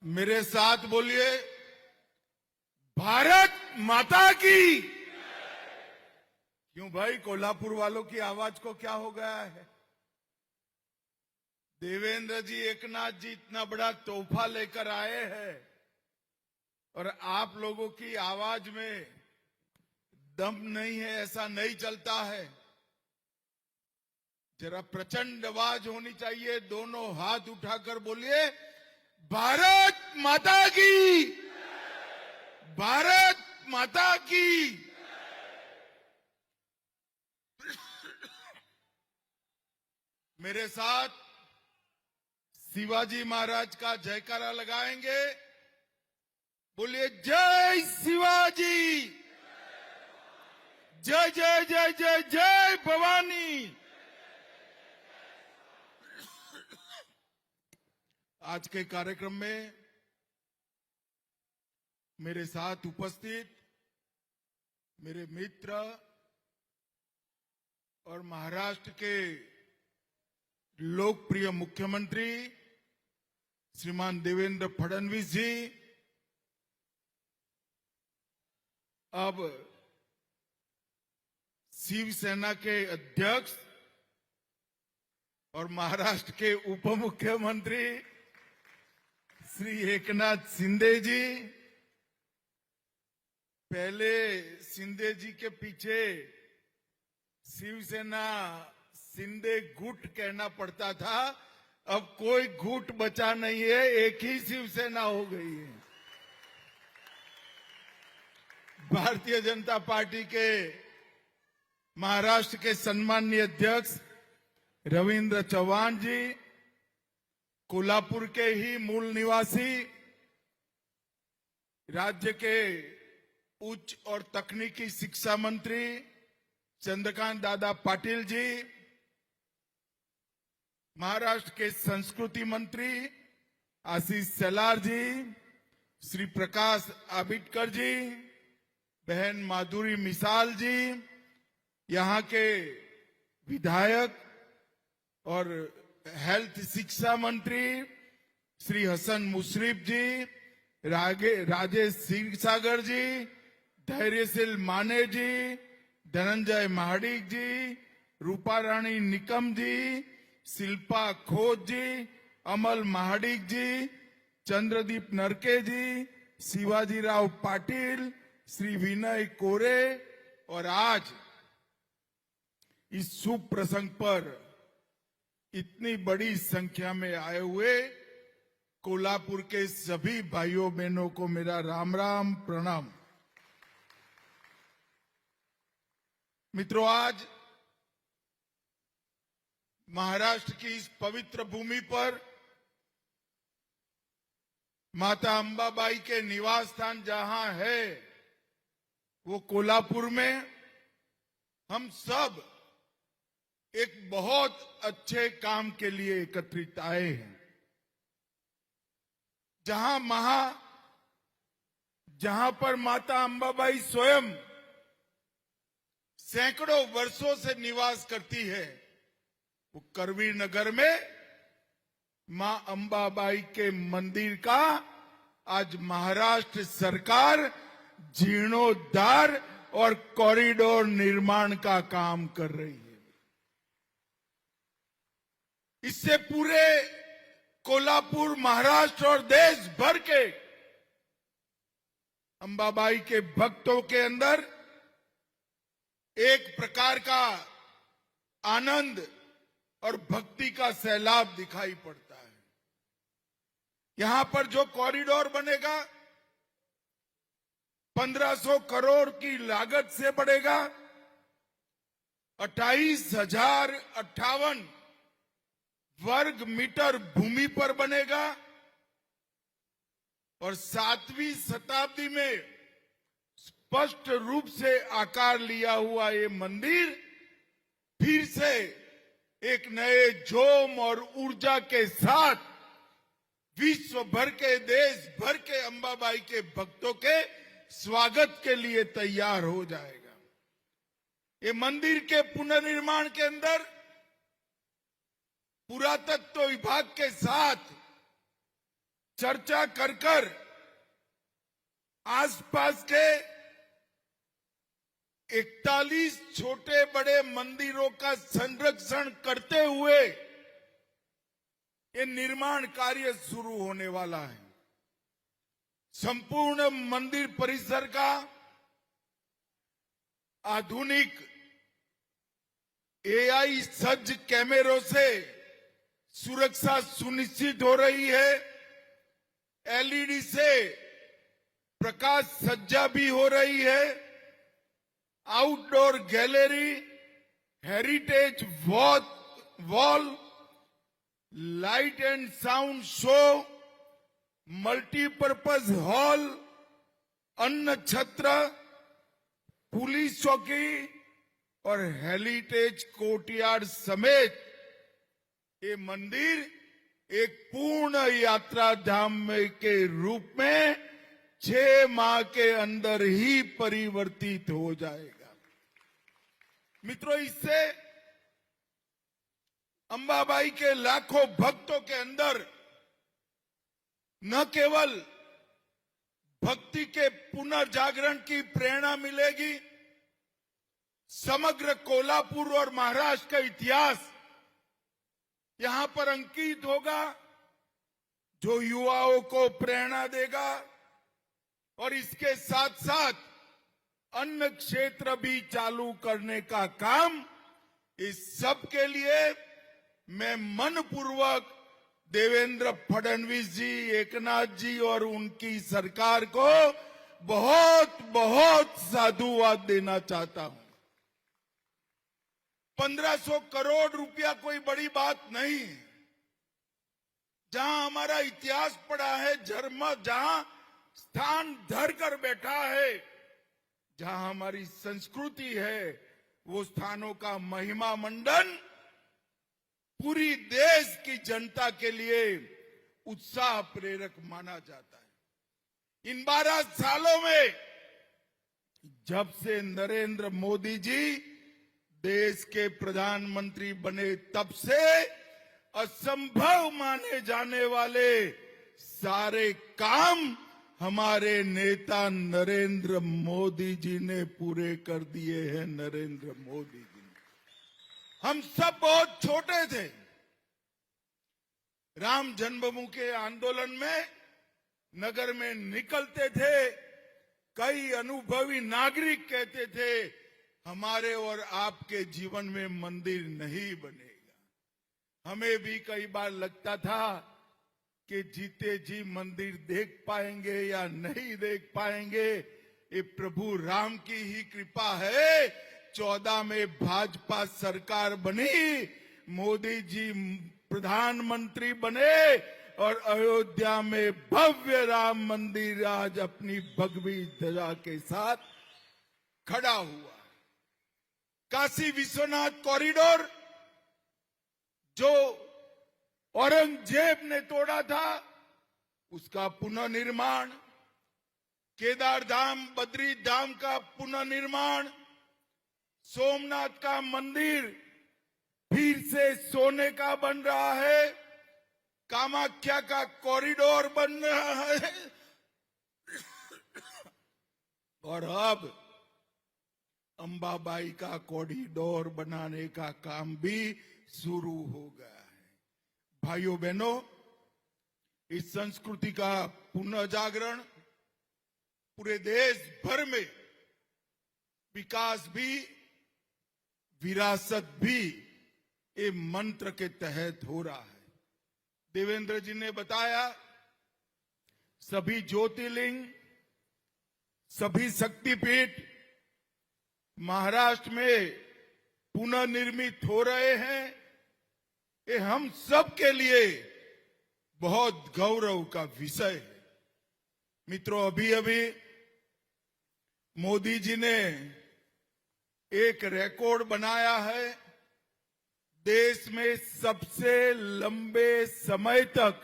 मेरे साथ बोलिए, भारत माता की। क्यों भाई, कोल्हापुर वालों की आवाज को क्या हो गया है? देवेंद्र जी, एकनाथ जी इतना बड़ा तोहफा लेकर आए हैं और आप लोगों की आवाज में दम नहीं है, ऐसा नहीं चलता है। जरा प्रचंड आवाज होनी चाहिए। दोनों हाथ उठाकर बोलिए, भारत माता की, भारत माता की। मेरे साथ शिवाजी महाराज का जयकारा लगाएंगे। बोलिए, जय शिवाजी, जय जय जय जय जय भवानी। आज के कार्यक्रम में मेरे साथ उपस्थित मेरे मित्र और महाराष्ट्र के लोकप्रिय मुख्यमंत्री श्रीमान देवेंद्र फडणवीस जी, अब शिवसेना के अध्यक्ष और महाराष्ट्र के उप मुख्यमंत्री श्री एकनाथ शिंदे जी। पहले शिंदे जी के पीछे शिवसेना शिंदे गुट कहना पड़ता था, अब कोई गुट बचा नहीं है, एक ही शिवसेना हो गई है। भारतीय जनता पार्टी के महाराष्ट्र के सम्माननीय अध्यक्ष रविंद्र चौहान जी, कोल्हापुर के ही मूल निवासी, राज्य के उच्च और तकनीकी शिक्षा मंत्री चंद्रकांत दादा पाटिल जी, महाराष्ट्र के संस्कृति मंत्री आशीष शेलार जी, श्री प्रकाश आंबेडकर जी, बहन माधुरी मिसाल जी, यहाँ के विधायक और हेल्थ शिक्षा मंत्री श्री हसन मुशरीफ जी, राजेश क्षीरसागर जी, धैर्यशील माने जी, धनंजय महाडिक जी, रूपा रानी निकम जी, शिल्पा खोज जी, अमल महाडिक जी, चंद्रदीप नरके जी, शिवाजी राव पाटिल, श्री विनय कोरे। और आज इस शुभ प्रसंग पर इतनी बड़ी संख्या में आए हुए कोल्हापुर के सभी भाइयों बहनों को मेरा राम राम प्रणाम। मित्रों, आज महाराष्ट्र की इस पवित्र भूमि पर माता अंबाबाई के निवास स्थान जहां है, वो कोल्हापुर में हम सब एक बहुत अच्छे काम के लिए एकत्रित आए हैं। जहां पर माता अंबाबाई स्वयं सैकड़ों वर्षों से निवास करती है, वो करवीर नगर में मां अंबाबाई के मंदिर का आज महाराष्ट्र सरकार जीर्णोद्धार और कॉरिडोर निर्माण का काम कर रही है। इससे पूरे कोल्हापुर, महाराष्ट्र और देश भर के अंबाबाई के भक्तों के अंदर एक प्रकार का आनंद और भक्ति का सैलाब दिखाई पड़ता है। यहां पर जो कॉरिडोर बनेगा 1500 करोड़ की लागत से बढ़ेगा, 28,058 वर्ग मीटर भूमि पर बनेगा और 7वीं शताब्दी में स्पष्ट रूप से आकार लिया हुआ ये मंदिर फिर से एक नए जोम और ऊर्जा के साथ विश्व भर के, देश भर के अंबाबाई के भक्तों के स्वागत के लिए तैयार हो जाएगा। ये मंदिर के पुनर्निर्माण के अंदर पुरातत्व विभाग के साथ चर्चा कर आसपास के 41 छोटे बड़े मंदिरों का संरक्षण करते हुए ये निर्माण कार्य शुरू होने वाला है। संपूर्ण मंदिर परिसर का आधुनिक एआई सज्ज कैमरों से सुरक्षा सुनिश्चित हो रही है। एलईडी से प्रकाश सज्जा भी हो रही है। Outdoor gallery, heritage wall, light and sound show, multipurpose hall, अन्न छत्र, पुलिस चौकी और हेरिटेज कोर्टयार्ड समेत ये मंदिर एक पूर्ण यात्रा धाम के रूप में 6 माह के अंदर ही परिवर्तित हो जाएगा। मित्रों, इससे अंबाबाई के लाखों भक्तों के अंदर न केवल भक्ति के पुनर्जागरण की प्रेरणा मिलेगी, समग्र कोल्हापुर और महाराष्ट्र का इतिहास यहां पर अंकित होगा, जो युवाओं को प्रेरणा देगा। और इसके साथ साथ अन्य क्षेत्र भी चालू करने का काम, इस सब के लिए मैं मनपूर्वक देवेंद्र फडणवीस जी, एकनाथ जी और उनकी सरकार को बहुत बहुत साधुवाद देना चाहता हूं। 1500 करोड़ रुपया कोई बड़ी बात नहीं। जहां हमारा इतिहास पड़ा है, जहां स्थान धर कर बैठा है, जहां हमारी संस्कृति है, वो स्थानों का महिमा मंडन पूरी देश की जनता के लिए उत्साह प्रेरक माना जाता है। इन 12 सालों में जब से नरेंद्र मोदी जी देश के प्रधानमंत्री बने, तब से असंभव माने जाने वाले सारे काम हमारे नेता नरेंद्र मोदी जी ने पूरे कर दिए हैं। नरेंद्र मोदी जी ने, हम सब बहुत छोटे थे। राम जन्मभूमि के आंदोलन में नगर में निकलते थे, कई अनुभवी नागरिक कहते थे हमारे और आपके जीवन में मंदिर नहीं बनेगा। हमें भी कई बार लगता था कि जीते जी मंदिर देख पाएंगे या नहीं देख पाएंगे। ये प्रभु राम की ही कृपा है। 14 में भाजपा सरकार बनी, मोदी जी प्रधानमंत्री बने और अयोध्या में भव्य राम मंदिर आज अपनी भगवी ध्वजा के साथ खड़ा हुआ। काशी विश्वनाथ कॉरिडोर जो औरंगजेब ने तोड़ा था, उसका पुनर्निर्माण, केदार धाम, बद्री धाम का पुनर्निर्माण, सोमनाथ का मंदिर फिर से सोने का बन रहा है, कामाख्या का कॉरिडोर बन रहा है और अब अंबाबाई का कॉरिडोर बनाने का काम भी शुरू हो गया है। भाइयों बहनों, इस संस्कृति का पुनर्जागरण पूरे देश भर में विकास भी विरासत भी ये मंत्र के तहत हो रहा है। देवेंद्र जी ने बताया सभी ज्योतिर्लिंग, सभी शक्तिपीठ महाराष्ट्र में पुनर्निर्मित हो रहे हैं। ये हम सब के लिए बहुत गौरव का विषय है। मित्रों, अभी अभी मोदी जी ने एक रिकॉर्ड बनाया है। देश में सबसे लंबे समय तक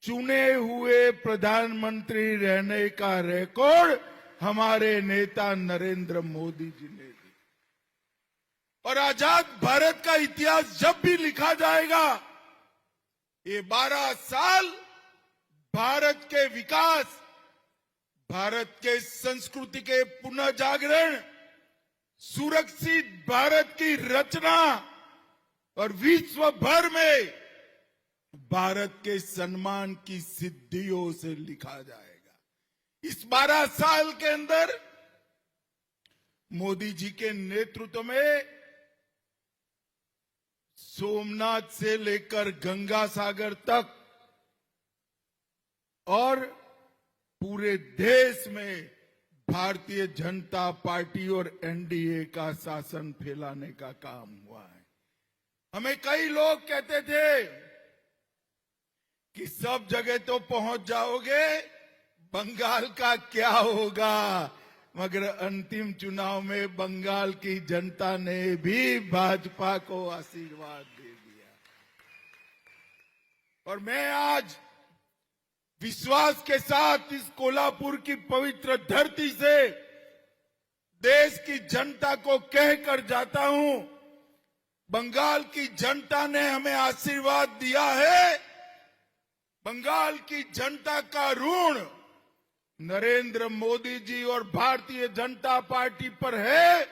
चुने हुए प्रधानमंत्री रहने का रिकॉर्ड हमारे नेता नरेंद्र मोदी जी ने दी। और आजाद भारत का इतिहास जब भी लिखा जाएगा, ये 12 साल भारत के विकास, भारत के संस्कृति के पुनः जागरण, सुरक्षित भारत की रचना और विश्व भर में भारत के सम्मान की सिद्धियों से लिखा जाएगा। इस 12 साल के अंदर मोदी जी के नेतृत्व में सोमनाथ से लेकर गंगा सागर तक और पूरे देश में भारतीय जनता पार्टी और एनडीए का शासन फैलाने का काम हुआ है। हमें कई लोग कहते थे कि सब जगह तो पहुंच जाओगे, बंगाल का क्या होगा, मगर अंतिम चुनाव में बंगाल की जनता ने भी भाजपा को आशीर्वाद दे दिया। और मैं आज विश्वास के साथ इस कोल्हापुर की पवित्र धरती से देश की जनता को कहकर जाता हूं, बंगाल की जनता ने हमें आशीर्वाद दिया है। बंगाल की जनता का ऋण नरेंद्र मोदी जी और भारतीय जनता पार्टी पर है।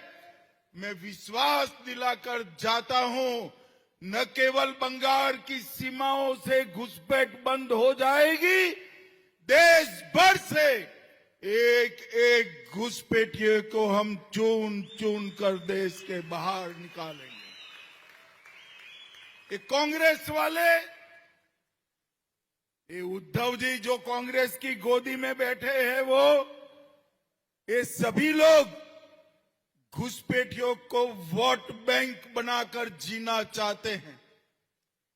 मैं विश्वास दिलाकर जाता हूं, न केवल बंगाल की सीमाओं से घुसपैठ बंद हो जाएगी, देश भर से एक एक घुसपैठिए को हम चुन चुन कर देश के बाहर निकालेंगे। ये कांग्रेस वाले, ये उद्धव जी जो कांग्रेस की गोदी में बैठे हैं, ये सभी लोग घुसपैठियों को वोट बैंक बनाकर जीना चाहते हैं।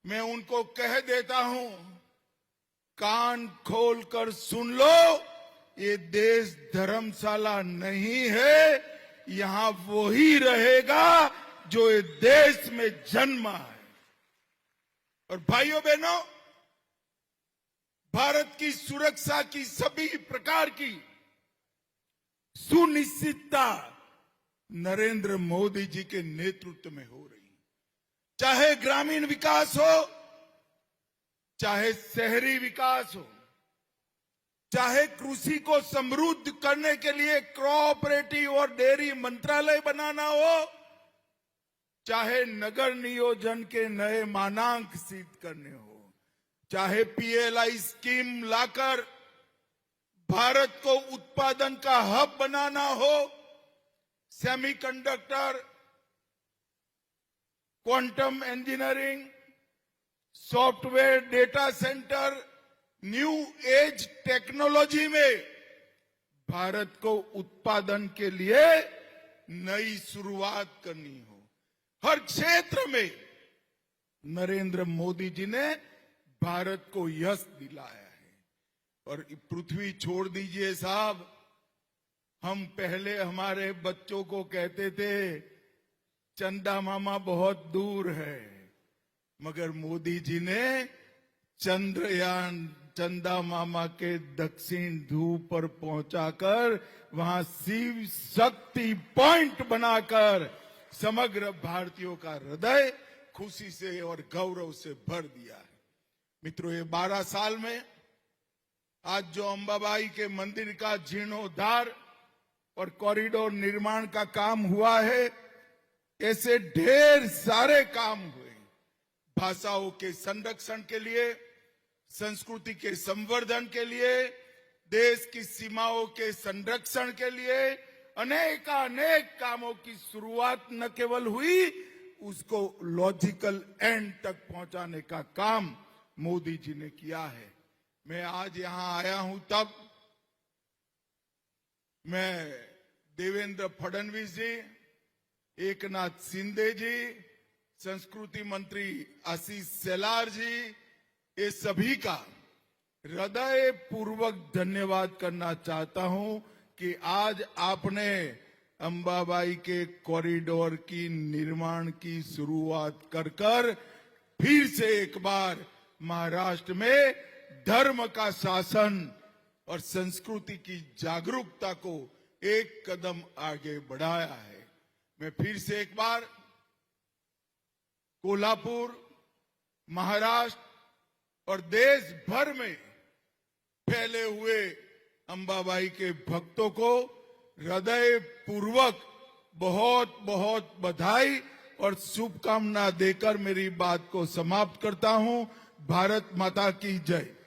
मैं उनको कह देता हूं, कान खोलकर सुन लो, ये देश धर्मशाला नहीं है, यहां वो ही रहेगा जो ये देश में जन्मा है। और भाइयों बहनों, भारत की सुरक्षा की सभी प्रकार की सुनिश्चितता नरेंद्र मोदी जी के नेतृत्व में हो रही है। चाहे ग्रामीण विकास हो, चाहे शहरी विकास हो, चाहे कृषि को समृद्ध करने के लिए कोऑपरेटिव और डेयरी मंत्रालय बनाना हो, चाहे नगर नियोजन के नए मानांक सिद्ध करने हो, चाहे पीएलआई स्कीम लाकर भारत को उत्पादन का हब बनाना हो, semiconductor, quantum engineering, software, data centre, new age technology में भारत को उत्पादन के लिए नई शुरुआत करनी हो, हर क्षेत्र में नरेंद्र मोदी जी ने भारत को यश दिलाया है। और पृथ्वी छोड़ दीजिए साहब, हम पहले हमारे बच्चों को कहते थे चंदा मामा बहुत दूर है, मगर मोदी जी ने चंद्रयान चंदा मामा के दक्षिण ध्रुव पर पहुंचाकर वहां शिव शक्ति पॉइंट बनाकर समग्र भारतीयों का हृदय खुशी से और गौरव से भर दिया है। मित्रों, ये 12 साल में आज जो अंबाबाई के मंदिर का जीर्णोद्धार और कॉरिडोर निर्माण का काम हुआ है, ऐसे ढेर सारे काम हुए। भाषाओं के संरक्षण के लिए, संस्कृति के संवर्धन के लिए, देश की सीमाओं के संरक्षण के लिए अनेक कामों की शुरुआत न केवल हुई, उसको लॉजिकल एंड तक पहुंचाने का काम मोदी जी ने किया है। मैं आज यहां आया हूं तब मैं देवेंद्र फडणवीस जी, एकनाथ शिंदे जी, संस्कृति मंत्री आशीष शेलार जी, ये सभी का हृदय पूर्वक धन्यवाद करना चाहता हूं कि आज आपने अंबाबाई के कॉरिडोर की निर्माण की शुरुआत कर फिर से एक बार महाराष्ट्र में धर्म का शासन और संस्कृति की जागरूकता को एक कदम आगे बढ़ाया है। मैं फिर से एक बार कोल्हापुर, महाराष्ट्र और देश भर में फैले हुए अंबाबाई के भक्तों को हृदय पूर्वक बहुत बहुत बधाई और शुभकामना देकर मेरी बात को समाप्त करता हूं। भारत माता की जय।